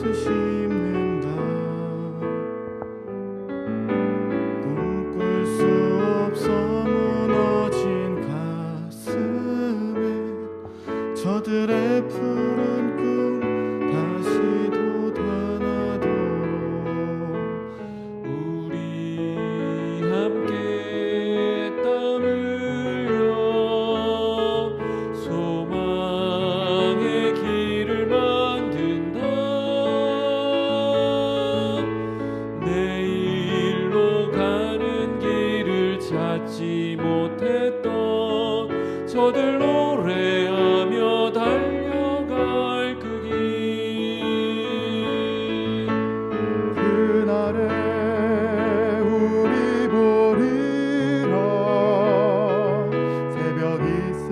꽃을 심는다. 꿈꿀 수 없어 무너진 가슴에 저들의 푸른 꿈 다시 돋아나도록 우리 함께 땀 흘려 소망의 길을 만든다. 내일로 가는 길을 찾지 못했던 저들 노래하며 달려갈 그 길. 그날에 우리 보리라. 새벽 이슬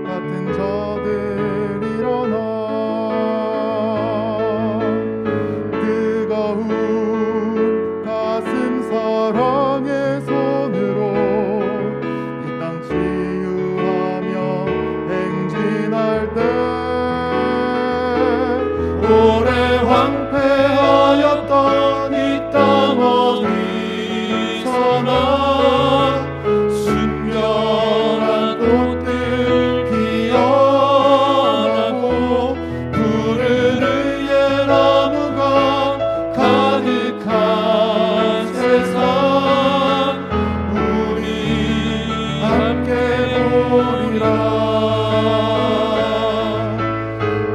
같은 저들 일어나 뜨거운 가슴 사랑의 손으로 이 땅 치유하며 행진할 때 오래 황폐하였던 이 땅 어디서나 순결한 꽃들 피어나고 푸른 의의 나무가 가득한 세상 우리 함께 보리라.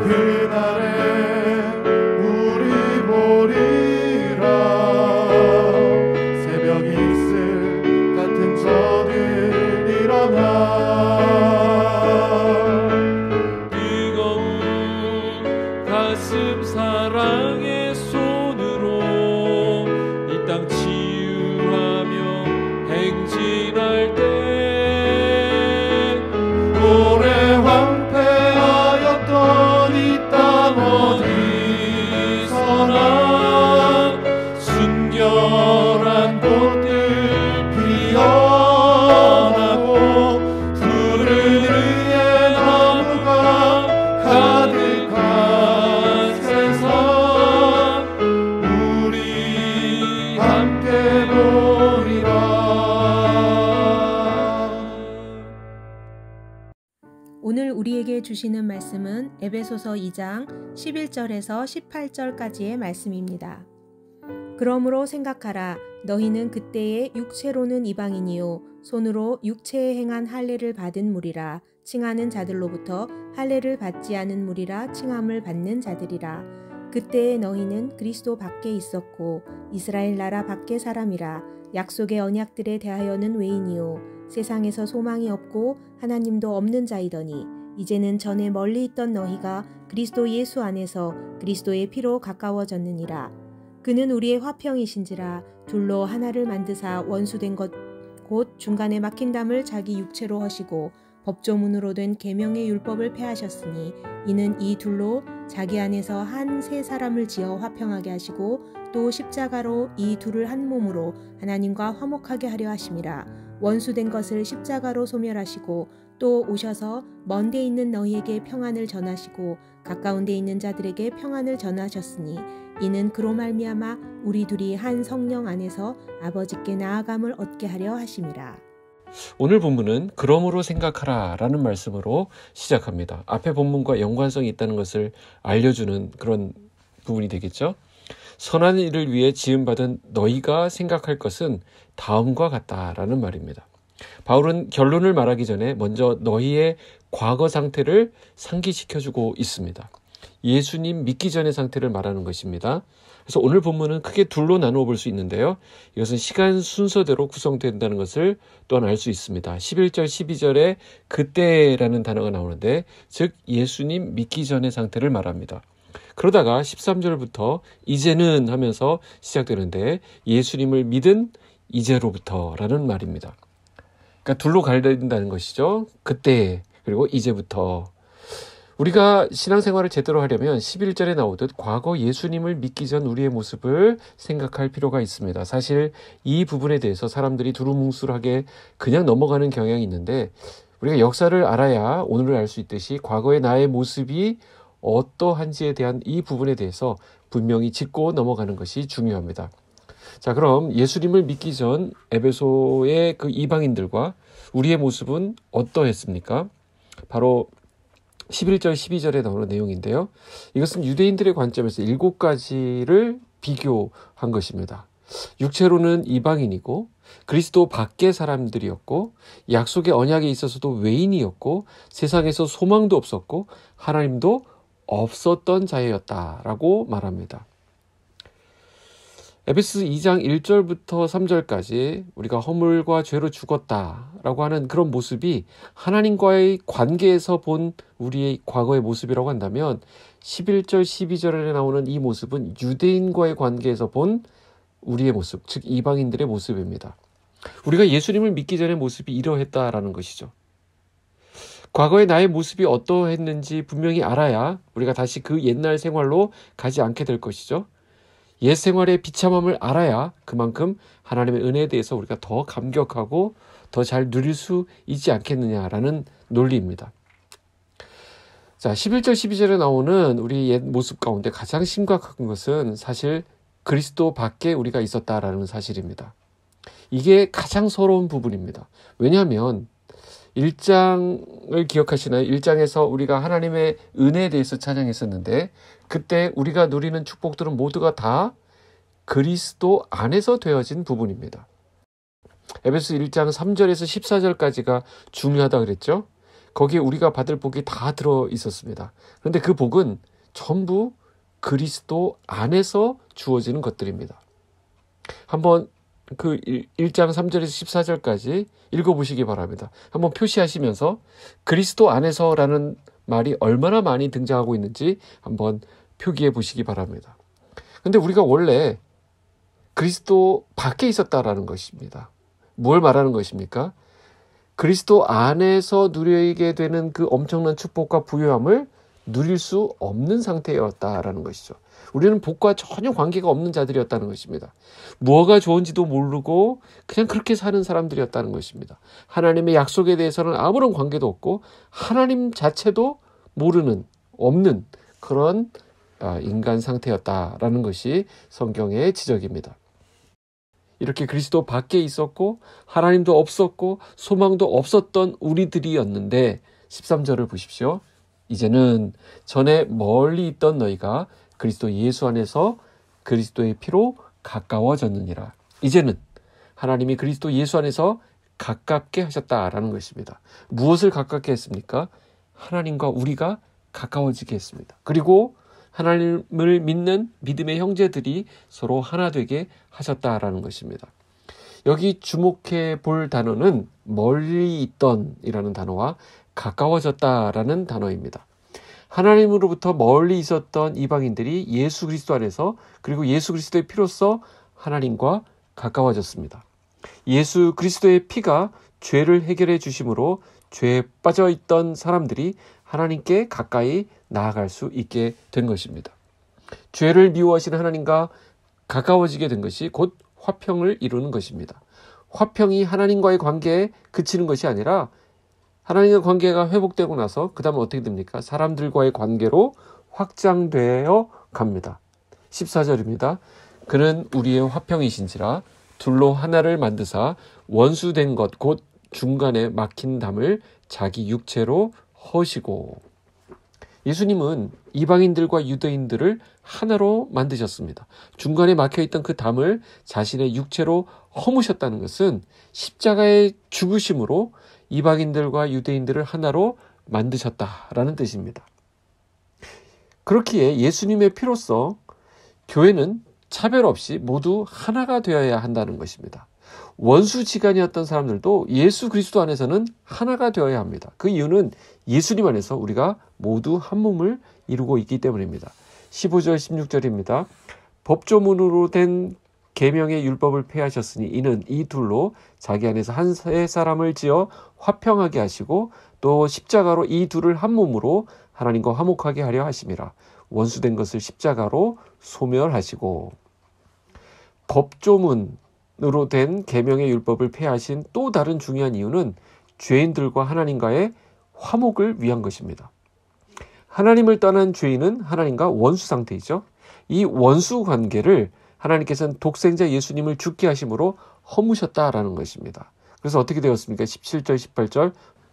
그날에 우리 보리라. 새벽 이슬 같은 저들 일어나 뜨거운 가슴 사랑의 손으로 이 땅 치유하며 행진할 때 오래 황폐하였던 이 땅 어디서나 순결한 꽃들 피어나고 푸른 의의 나무가 가득한 세상 우리 함께 보리라. 오늘 우리에게 주시는 말씀은 에베소서 2장 11절에서 18절까지의 말씀입니다. 그러므로 생각하라. 너희는 그때의 육체로는 이방인이요 손으로 육체에 행한 할례를 받은 무리라. 칭하는 자들로부터 할례를 받지 않은 무리라 칭함을 받는 자들이라. 그때에 너희는 그리스도 밖에 있었고 이스라엘 나라 밖의 사람이라. 약속의 언약들에 대하여는 외인이요 세상에서 소망이 없고 하나님도 없는 자이더니 이제는 전에 멀리 있던 너희가 그리스도 예수 안에서 그리스도의 피로 가까워졌느니라. 그는 우리의 화평이신지라. 둘로 하나를 만드사 원수된 것 곧 중간에 막힌 담을 자기 육체로 하시고 법조문으로 된 계명의 율법을 폐하셨으니 이는 이 둘로 자기 안에서 한 세 사람을 지어 화평하게 하시고 또 십자가로 이 둘을 한 몸으로 하나님과 화목하게 하려 하심이라. 원수된 것을 십자가로 소멸하시고 또 오셔서 먼 데 있는 너희에게 평안을 전하시고 가까운 데 있는 자들에게 평안을 전하셨으니 이는 그로 말미암아 우리 둘이 한 성령 안에서 아버지께 나아감을 얻게 하려 하심이라. 오늘 본문은 그러므로 생각하라 라는 말씀으로 시작합니다. 앞에 본문과 연관성이 있다는 것을 알려주는 그런 부분이 되겠죠. 선한 일을 위해 지음받은 너희가 생각할 것은 다음과 같다라는 말입니다. 바울은 결론을 말하기 전에 먼저 너희의 과거 상태를 상기시켜주고 있습니다. 예수님 믿기 전의 상태를 말하는 것입니다. 그래서 오늘 본문은 크게 둘로 나누어 볼 수 있는데요. 이것은 시간 순서대로 구성된다는 것을 또한 알 수 있습니다. 11절, 12절에 그때라는 단어가 나오는데 즉 예수님 믿기 전의 상태를 말합니다. 그러다가 13절부터 이제는 하면서 시작되는데 예수님을 믿은 이제로부터라는 말입니다. 그러니까 둘로 갈린다는 것이죠. 그때 그리고 이제부터. 우리가 신앙생활을 제대로 하려면 11절에 나오듯 과거 예수님을 믿기 전 우리의 모습을 생각할 필요가 있습니다. 사실 이 부분에 대해서 사람들이 두루뭉술하게 그냥 넘어가는 경향이 있는데 우리가 역사를 알아야 오늘을 알 수 있듯이 과거의 나의 모습이 어떠한지에 대한 이 부분에 대해서 분명히 짚고 넘어가는 것이 중요합니다. 자, 그럼 예수님을 믿기 전 에베소의 그 이방인들과 우리의 모습은 어떠했습니까? 바로 11절, 12절에 나오는 내용인데요. 이것은 유대인들의 관점에서 7가지를 비교한 것입니다. 육체로는 이방인이고 그리스도 밖의 사람들이었고 약속의 언약에 있어서도 외인이었고 세상에서 소망도 없었고 하나님도 없었던 자였다라고 말합니다. 에베소 2장 1절부터 3절까지 우리가 허물과 죄로 죽었다라고 하는 그런 모습이 하나님과의 관계에서 본 우리의 과거의 모습이라고 한다면 11절, 12절에 나오는 이 모습은 유대인과의 관계에서 본 우리의 모습, 즉 이방인들의 모습입니다. 우리가 예수님을 믿기 전의 모습이 이러했다라는 것이죠. 과거의 나의 모습이 어떠했는지 분명히 알아야 우리가 다시 그 옛날 생활로 가지 않게 될 것이죠. 옛 생활의 비참함을 알아야 그만큼 하나님의 은혜에 대해서 우리가 더 감격하고 더 잘 누릴 수 있지 않겠느냐라는 논리입니다. 자, 11절, 12절에 나오는 우리 옛 모습 가운데 가장 심각한 것은 사실 그리스도 밖에 우리가 있었다라는 사실입니다. 이게 가장 서러운 부분입니다. 왜냐하면 1장을 기억하시나요? 1장에서 우리가 하나님의 은혜에 대해서 찬양했었는데 그때 우리가 누리는 축복들은 모두가 다 그리스도 안에서 되어진 부분입니다. 에베소 1장 3절에서 14절까지가 중요하다 그랬죠? 거기에 우리가 받을 복이 다 들어 있었습니다. 그런데 그 복은 전부 그리스도 안에서 주어지는 것들입니다. 한번 그 1장 3절에서 14절까지 읽어보시기 바랍니다. 한번 표시하시면서 그리스도 안에서라는 말이 얼마나 많이 등장하고 있는지 한번 표기해 보시기 바랍니다. 근데 우리가 원래 그리스도 밖에 있었다라는 것입니다. 뭘 말하는 것입니까? 그리스도 안에서 누리게 되는 그 엄청난 축복과 부유함을 누릴 수 없는 상태였다라는 것이죠. 우리는 복과 전혀 관계가 없는 자들이었다는 것입니다. 무엇가 좋은지도 모르고 그냥 그렇게 사는 사람들이었다는 것입니다. 하나님의 약속에 대해서는 아무런 관계도 없고 하나님 자체도 모르는, 없는 그런 인간 상태였다라는 것이 성경의 지적입니다. 이렇게 그리스도 밖에 있었고 하나님도 없었고 소망도 없었던 우리들이었는데 13절을 보십시오. 이제는 전에 멀리 있던 너희가 그리스도 예수 안에서 그리스도의 피로 가까워졌느니라. 이제는 하나님이 그리스도 예수 안에서 가깝게 하셨다라는 것입니다. 무엇을 가깝게 했습니까? 하나님과 우리가 가까워지게 했습니다. 그리고 하나님을 믿는 믿음의 형제들이 서로 하나 되게 하셨다라는 것입니다. 여기 주목해 볼 단어는 멀리 있던 이라는 단어와 가까워졌다라는 단어입니다. 하나님으로부터 멀리 있었던 이방인들이 예수 그리스도 안에서 그리고 예수 그리스도의 피로써 하나님과 가까워졌습니다. 예수 그리스도의 피가 죄를 해결해 주심으로 죄에 빠져 있던 사람들이 하나님께 가까이 나아갈 수 있게 된 것입니다. 죄를 미워하시는 하나님과 가까워지게 된 것이 곧 화평을 이루는 것입니다. 화평이 하나님과의 관계에 그치는 것이 아니라 하나님과 관계가 회복되고 나서 그 다음에 어떻게 됩니까? 사람들과의 관계로 확장되어 갑니다. 14절입니다. 그는 우리의 화평이신지라 둘로 하나를 만드사 원수된 것 곧 중간에 막힌 담을 자기 육체로 허시고. 예수님은 이방인들과 유대인들을 하나로 만드셨습니다. 중간에 막혀있던 그 담을 자신의 육체로 허무셨다는 것은 십자가의 죽으심으로 이방인들과 유대인들을 하나로 만드셨다라는 뜻입니다. 그렇기에 예수님의 피로써 교회는 차별 없이 모두 하나가 되어야 한다는 것입니다. 원수지간이었던 사람들도 예수 그리스도 안에서는 하나가 되어야 합니다. 그 이유는 예수님 안에서 우리가 모두 한 몸을 이루고 있기 때문입니다. 15절 16절입니다. 법조문으로 된 계명의 율법을 폐하셨으니 이는 이 둘로 자기 안에서 한 사람을 지어 화평하게 하시고 또 십자가로 이 둘을 한 몸으로 하나님과 화목하게 하려 하심이라. 원수된 것을 십자가로 소멸하시고. 법조문으로 된 계명의 율법을 폐하신 또 다른 중요한 이유는 죄인들과 하나님과의 화목을 위한 것입니다. 하나님을 떠난 죄인은 하나님과 원수 상태이죠. 이 원수 관계를 하나님께서는 독생자 예수님을 죽게 하심으로 허무셨다라는 것입니다. 그래서 어떻게 되었습니까? 17절, 18절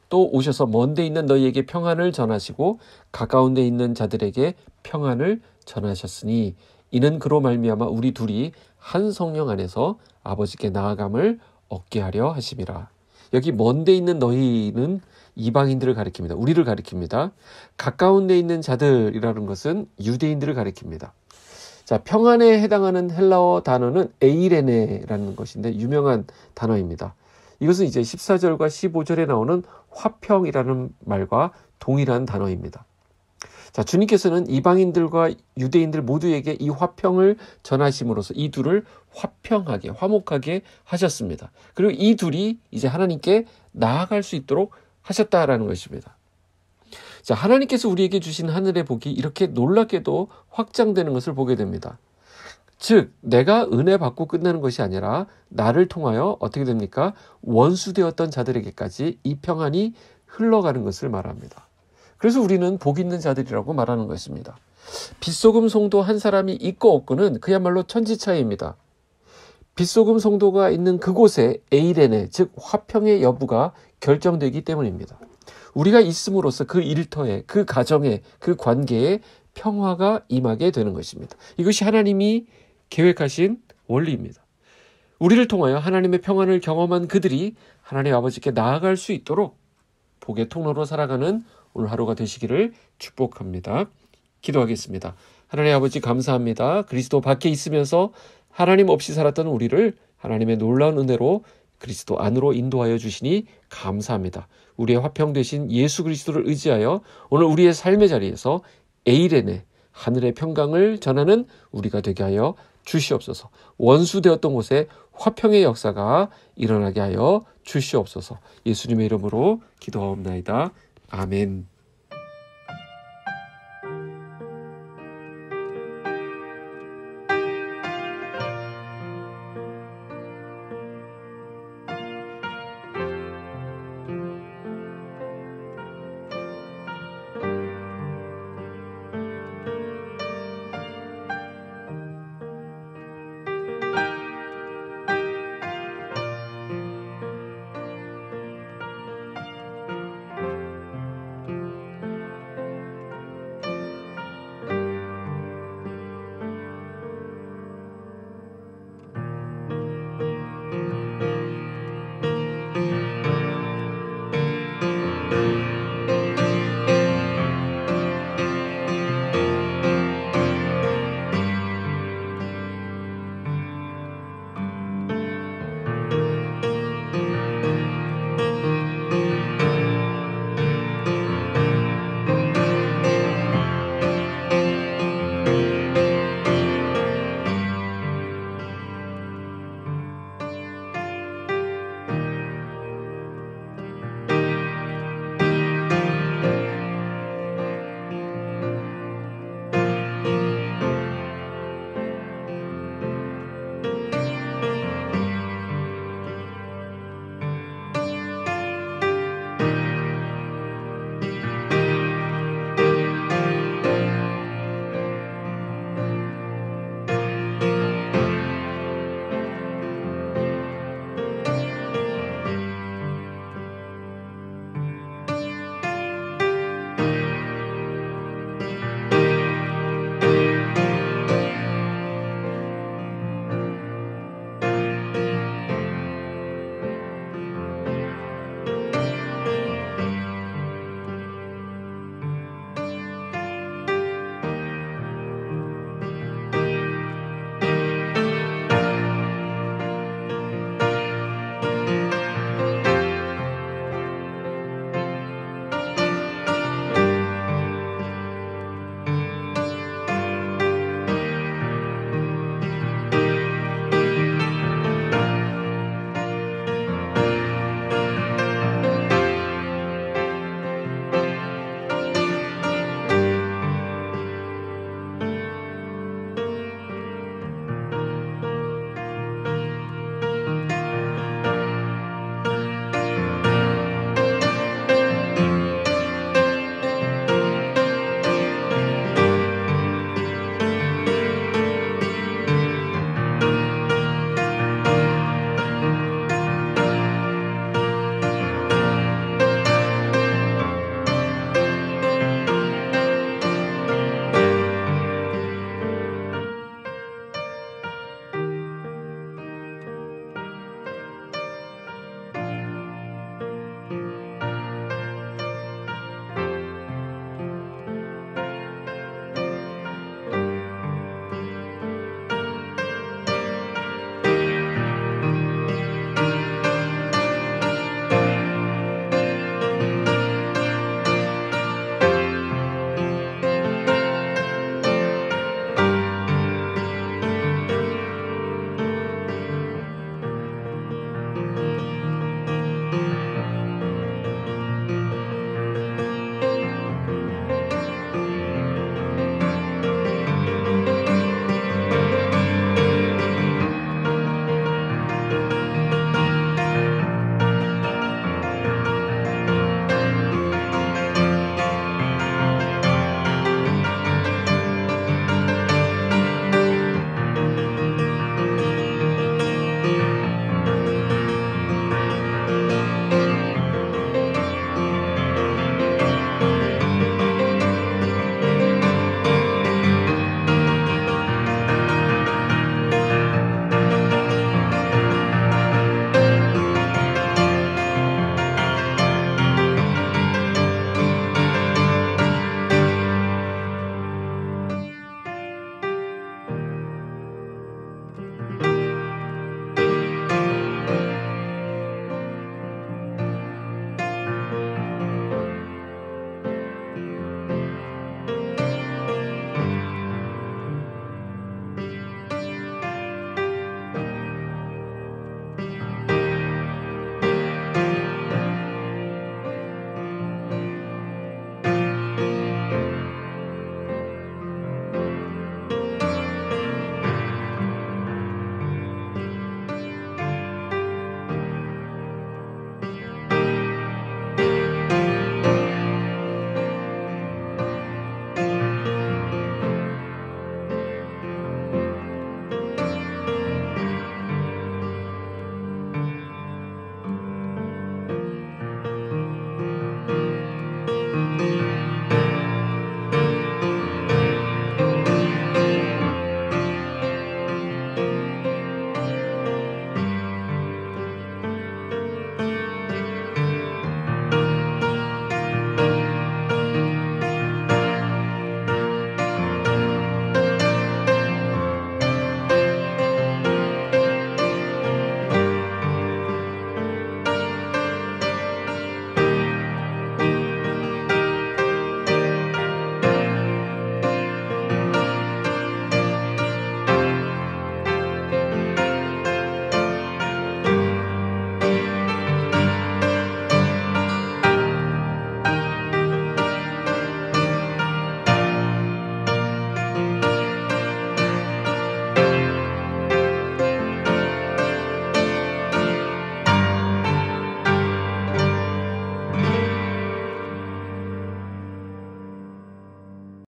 또 오셔서 먼 데 있는 너희에게 평안을 전하시고 가까운 데 있는 자들에게 평안을 전하셨으니 이는 그로 말미암아 우리 둘이 한 성령 안에서 아버지께 나아감을 얻게 하려 하심이라. 여기 먼 데 있는 너희는 이방인들을 가리킵니다. 우리를 가리킵니다. 가까운 데 있는 자들이라는 것은 유대인들을 가리킵니다. 자, 평안에 해당하는 헬라어 단어는 에이레네라는 것인데 유명한 단어입니다. 이것은 이제 14절과 15절에 나오는 화평이라는 말과 동일한 단어입니다. 자, 주님께서는 이방인들과 유대인들 모두에게 이 화평을 전하심으로써 이 둘을 화평하게, 화목하게 하셨습니다. 그리고 이 둘이 이제 하나님께 나아갈 수 있도록 하셨다라는 것입니다. 자, 하나님께서 우리에게 주신 하늘의 복이 이렇게 놀랍게도 확장되는 것을 보게 됩니다. 즉, 내가 은혜 받고 끝나는 것이 아니라 나를 통하여 어떻게 됩니까? 원수되었던 자들에게까지 이 평안이 흘러가는 것을 말합니다. 그래서 우리는 복 있는 자들이라고 말하는 것입니다. 빗소금 성도 한 사람이 있고 없고는 그야말로 천지차이입니다. 빗소금 성도가 있는 그곳에 에이레네, 즉 화평의 여부가 결정되기 때문입니다. 우리가 있음으로써 그 일터에, 그 가정에, 그 관계에 평화가 임하게 되는 것입니다. 이것이 하나님이 계획하신 원리입니다. 우리를 통하여 하나님의 평안을 경험한 그들이 하나님 아버지께 나아갈 수 있도록 복의 통로로 살아가는 오늘 하루가 되시기를 축복합니다. 기도하겠습니다. 하나님 아버지 감사합니다. 그리스도 밖에 있으면서 하나님 없이 살았던 우리를 하나님의 놀라운 은혜로 그리스도 안으로 인도하여 주시니 감사합니다. 우리의 화평 되신 예수 그리스도를 의지하여 오늘 우리의 삶의 자리에서 에이레네 하늘의 평강을 전하는 우리가 되게 하여 주시옵소서. 원수되었던 곳에 화평의 역사가 일어나게 하여 주시옵소서. 예수님의 이름으로 기도하옵나이다. 아멘.